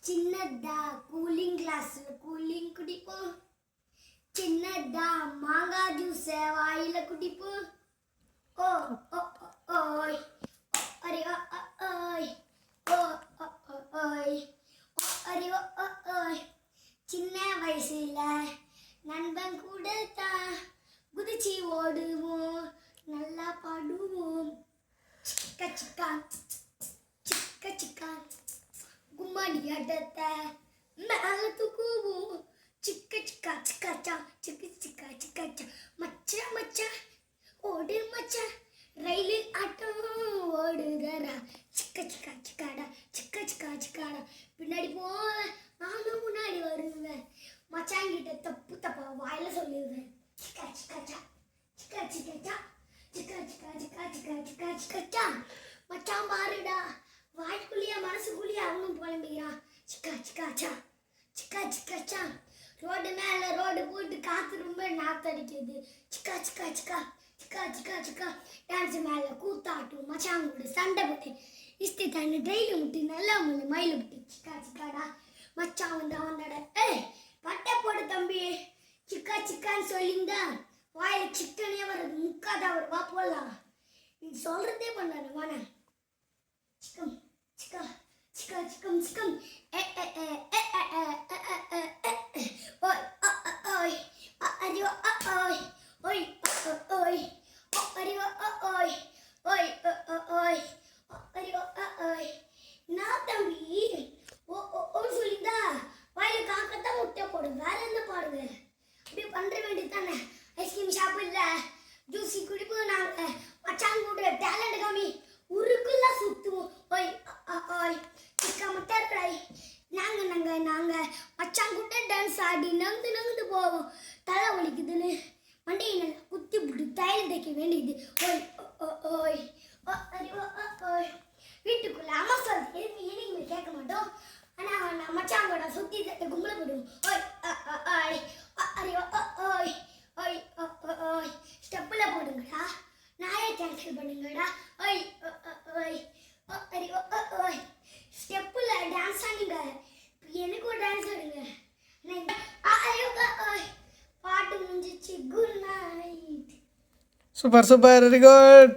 சின்னதா கூலிங் கிளாஸ்ல கூலிங் குடிப்போம். சின்னதா மாங்காய் ஜூஸ் வாயில குடிப்போம். ஓ ஓ ஓய் அரே ஓய் ஓ ஓய் அரே ஓய். சின்ன வயசுல நண்பன் கூட தான் குதிச்சு ஓடுவோம், நல்லா பாடுவோம். சிக்கா சிக்கா சிக்கா சிக்கா கும்மாடி ஆட்டத்தை மேல தூக்குவோம். சிக்க சிக்கா சிக்காச்சா சிக்கு சிக்கா சிக்காச்சா மச்சா மச்சா ஓடு மச்சா ரயிலில் ஆட்டம் ஓடுதரா. சிக்க சிக்கா சிக்காடா சிக்க சிக்கா சிக்காடா பின்னாடி போவேன், நானும் முன்னாடி வருவேன். மச்சாங்கிட்ட தப்பு தப்பா வாயில சொல்லுவேன். சிக்கா சிக்காச்சா சிக்கா சிக்காச்சா சிக்கா சிக்கா சிக்கா சிக்கா சிக்கா சிக்காச்சா மச்சான் பாருடா, வாய்க்குள்ளியா மனசுக்குள்ளியா அவனும் புலம்புகிறான். சிக்கா சிக்காச்சா சிக்கா சிக்காச்சா ரோடு மேலே ரோடு போட்டு காற்று ரொம்ப நாத்தடிக்குது. சிக்கா சிக்கா சிக்கா சிக்கா சிக்கா சிக்கா டான்ஸ் மேலே கூத்தாட்டும் மச்சான் கூட சண்டை போட்டு இஸ்தி தண்ணி ட்ரெயிலு முட்டி நல்லா முள்ளு மயிலு முட்டி. சிக்கா சிக்காடா மச்சான் வந்து அவனோட பட்டை போடு தம்பி சிக்கா சிக்கான்னு சொல்லியிருந்தா வாயில சிக்கனே வர்றது முக்காதான் ஒரு வா போடலாம். நீ சொல்றதே பண்ணாரு வான சிக்கம் சிக்கா சிக்கா சிக்கம் சிக்கம் நான் தம்பி சொல்லிந்தா வாயில காக்கத்தான் முட்டை போடு, வேற என்ன பாடுங்க அப்படியே பண்ற வேண்டியது தானே. ஐஸ்கிரீம் சாப்பிடல ஜூஸி குடிப்போம், நாங்க மச்சான் கூட டேலண்ட் காமி உருக்குள்ள சுத்துவோம். ஓய் ஓய் சிக்கா முட்டை நாங்க நாங்க நாங்க மச்சான் கூட டான்ஸ் ஆடி நந்து நந்து போவோம். தலை வலிக்குதுன்னு மண்டையை நல்லா குத்தி விட்டு தையல் தைக்க வேண்டியது. ஓய் ஓய் ஓய் வீட்டுக்குள்ள அம்மா சொல்றது எதுவுமே கேட்க மாட்டோம். ஆனால் நான் மச்சான் கூட சுற்றி தட்டை கும்பல போடுவோம். ஓய் ஓய் அரே ஓய் ஓய் ஓய் ஸ்டெப்பில் போடுங்கடா, நாயை கேன்சல் பண்ணுங்கடா. ஓய் ஓய் அரே ஓய் ஸ்டெப்பில் டான்ஸ் ஆடுங்க, எனக்கு ஒரு டான்ஸ் ஆடுங்க. பாட்டு முடிஞ்சிச்சு. Good night. Super super, very good.